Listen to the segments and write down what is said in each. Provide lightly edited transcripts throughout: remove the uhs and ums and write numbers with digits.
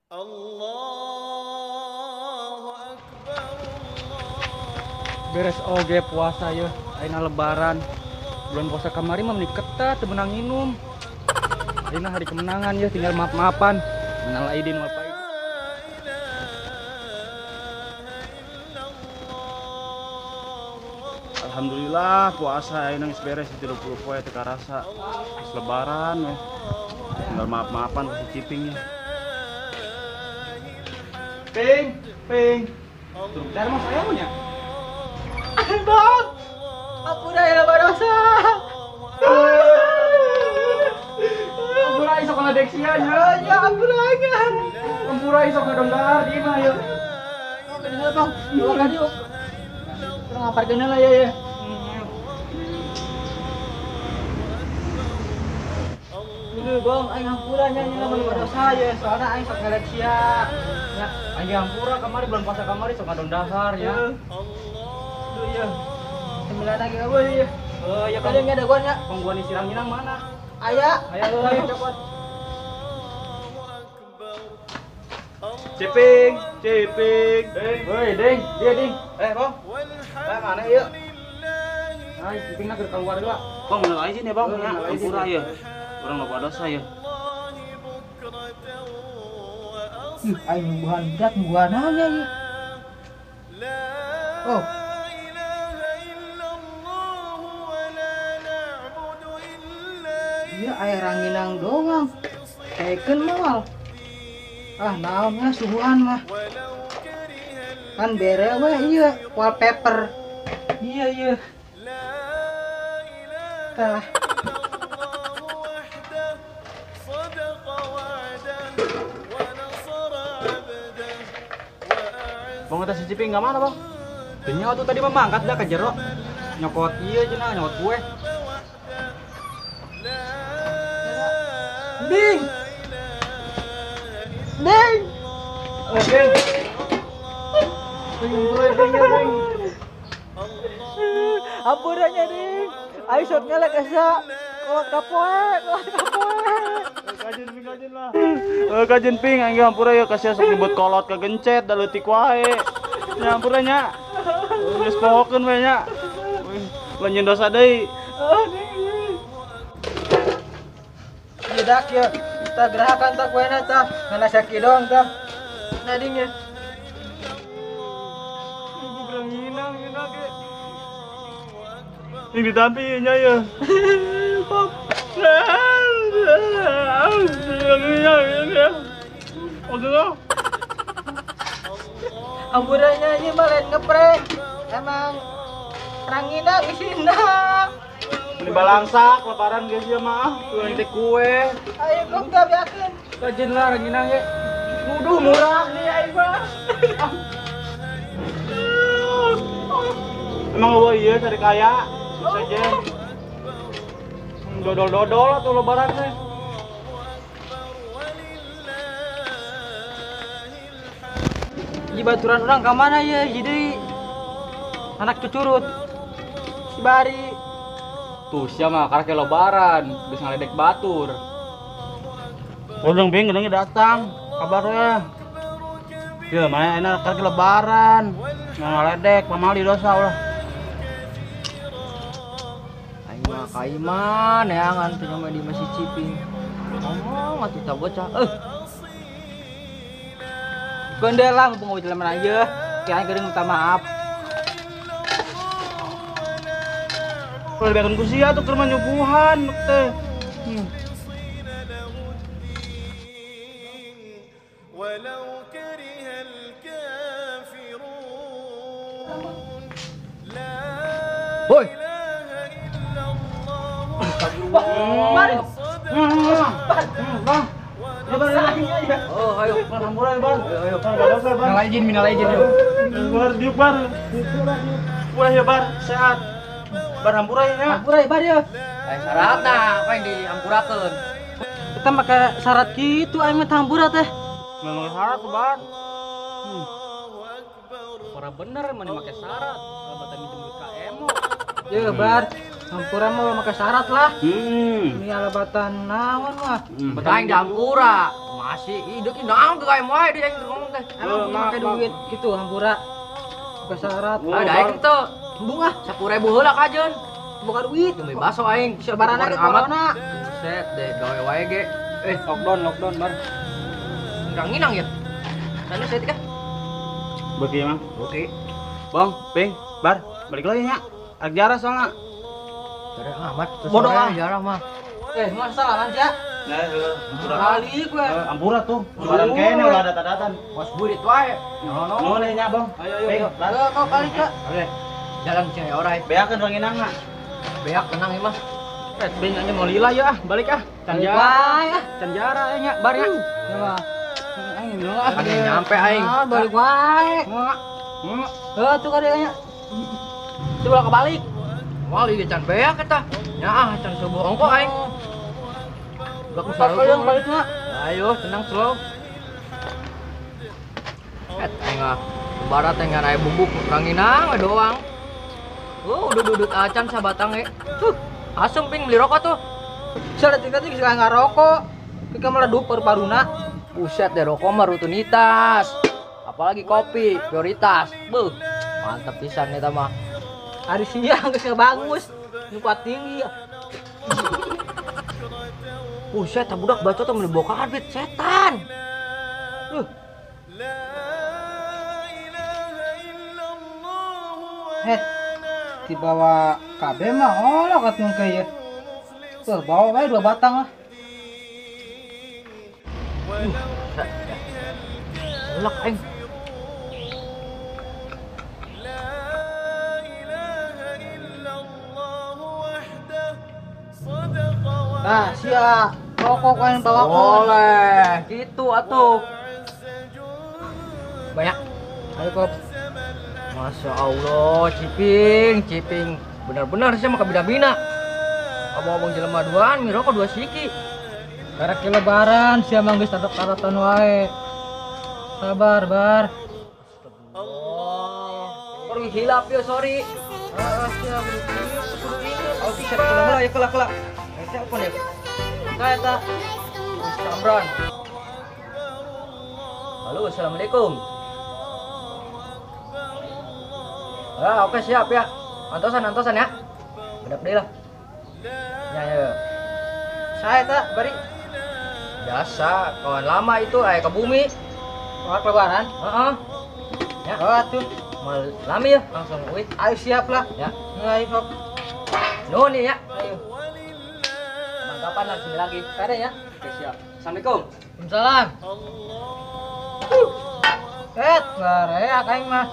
Allahu Akbar, Allah. Beres oge puasa ya, aina lebaran. Bulan puasa kamari mah meuni ketat teu meunang minum. Aina hari kemenangan ya, tinggal maaf-maafan. Minal aidin wal faizin. Alhamdulillah puasa aina geus beres 30 poe teu karasa. Geus lebaran we. Tinggal maaf-maafan ku si Ciping ya. Ping, Ping. Dari mas saya punya. Bang, ampura ya dosa. Ampura isok ngadek sia Ya ampura ya. Ampura isok ngadongdar di mah ya. Bener bang, dua kali yuk. Terus ngaparkeun lah ya. Ini bang, aing hampura nyanyi lamun dosa ya. Soalnya aing sok ngadek sia. Ya, aing ampura kamari bulan puasa kamari sok ngadongdahar ya. Tuh ya. 9 lagi apa ya? Oh, ya Kadang ada gua nya. Pengguani sirang nyinang mana? Aya. Ayo cepat. Ciping, Ciping. Woi, Ding, dia Ding. Bang. Mana ieu? Hai, Ciping nak keluar dulu. Bang, minal izin ya bang, ya, ampura ya. Orang lupa dosa ya. Aing buhan berat buhan nanya ya. Oh. Iya air ranginang doang. Teken mal. Ah naonnya suhuan mah. Kan bere we iya wallpaper. Iya. Tah. Bang atas si Ciping enggak mana, Bang? Tanya tuh tadi mah mangkat dah ke jero. Nyokot iya cenah, nyokot kue. Ding. Ding. Ding. Ding. Ampunannya ding. Ayo sok nyelek asa. Kolot kapoe. Kajin lah. Kajin Ping, aing ampura ya kasih sok dibuat kolot kagencet da leutik wae. Nya ampura nya. Geus pohokeun we nya. Lanjut dosa deui. Budak ya. Kita gerakan tak kuena tah. Ngana sakit dong tah. Nadingnya. Ibu berang nginang ge. Ini ditampi nya ya. Pop. Amburannya ini balen ngeprank. Emang rangina isina. Beli balangsak lebaran guys ya mah. Tuh teh kue. Ayo kong gabiakeun. Kajin lah ranginang ge. Nuduh murah nih aing mah. Emang eueuh ieu cari kaya. Bisa aja. Dodol-dodol atuh lebaran teh. Di baturan orang ke mana ya? Jadi anak cucurut. Si Bari. Tuh sia mah karek lebaran, geus ngaledek batur. Udang Bing gedeung datang. Kabarnya. Ieu mah enak karek lebaran. Ngaledek pamali dosa ulah. Aing mah kaiman ya ngan teu mah di Masjid Ciping. Ngomong atuh tah bocah. Gondela mumpung ngeuit leman aja. Ki aing geuning minta maaf. Kalau biarkan ku sia tuh ke rumah nyuguhan teh. Boy. Mari. Bang. Oh, ayo. Hampura ya, Bang. Ayo, Bang. Minal izin. Bar diuk bar. Pulih ya, Bar. Sehat. Bar hampura ya. Hampura ya, Bar ya. Lain syaratna, apa yang dihampurakeun? Kita make syarat gitu aing mah hampura teh. Memang syarat tuh, Bar. Ora bener mana make syarat. Alabatan minjem duit ka emo. Ya, Bar. Hampura mah make syarat lah. Hmm. Ini alabatan naon mah. Betul yang dihampura. Masih hidup ini naon ke kayak wae dia yang ngomong teh. Maaf, Emang pakai maaf. duit gitu hampura. Bukan syarat. Oh, Ada aing tuh. Embung ah 10.000 heula kajeun. Bukan duit, demi baso aing. Sebarana ke Amat. corona. Set deh gawe wae ge. Lockdown bar. Nginang ya. Sana saya tiga. Bagi emang. Oke. Bang, Ping, bar, balik lagi nya. Jarang soalnya. Jarang amat. Bodoh ah. Jarang mah. Masalah man sia. Nah, Balik gue. ampura tuh. Sekarang kayaknya udah ada datatan. Bos burit wae. Nuhun nya, Bang. Ping, bar. Kau balik Kak. Oke. Jalan sini orai. Beakeun Bang Inang mah. Beak tenang ya mah. Bing aja mau lila ya, balik ah. Balik wae ah. Can jara nya, bar ya. Ya mah. Aing dulu ah. Kan nyampe aing. Balik wae. Tuh kadenya. Coba kebalik. Wali dia can beak eta. Nya ah can subuh ongko aing. Baku Kau yang baliknya. Ayo tenang slow. Aing ah. Barat teh ngan aya bubuk ranginang we doang. Udah dudut acan sabatang ge. Asem Ping beli rokok tuh. Saya tingkat-tingkat sekali ngarokok. Kita meledup paru-paruna. Buset deh rokok mah rutinitas. Apalagi kopi prioritas. Beuh. Mantap pisan eta mah. Hari siang geus bagus. Nyupat tinggi. Buset, budak bacot teh meuli boka arbit setan. Di bawah KB mah olah katanya kayak tuh bawa wae 2 batang lah. Elak aing. Nah sia rokok yang bawa Boleh, gitu atuh. Banyak. Ayo kop. Masya Allah, Ciping. Benar-benar sih mah kabina-bina. Abang-abang jelema duaan, mi rokok 2 siki. Karek lebaran sia mah geus tatak-tatakan wae. Sabar, Bar. Pergi hilap yo, sorry. Sia kudu inget. Oh, bisa kelak ya kelak. Telepon ya. Ka eta. Samron. Halo, assalamualaikum. Oke siap ya. Antosan ya. Bedap deh lah. Ya. Saya eta bari Biasa, kawan lama itu ke bumi. keluar lebaran. Heeh. Ya, Oh atuh. mau lami ya, langsung wait. Ayo siap lah. Ya. Ayo kop. Nuhun nih ya. Ayo. Kapan lagi sini lagi? Ada ya. Oke, siap. Assalamualaikum. Waalaikumsalam. Bareak aing mah.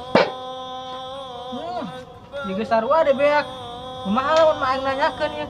Juga sarua deh beak. Kumaha lamun mah aing nanyakeun ya.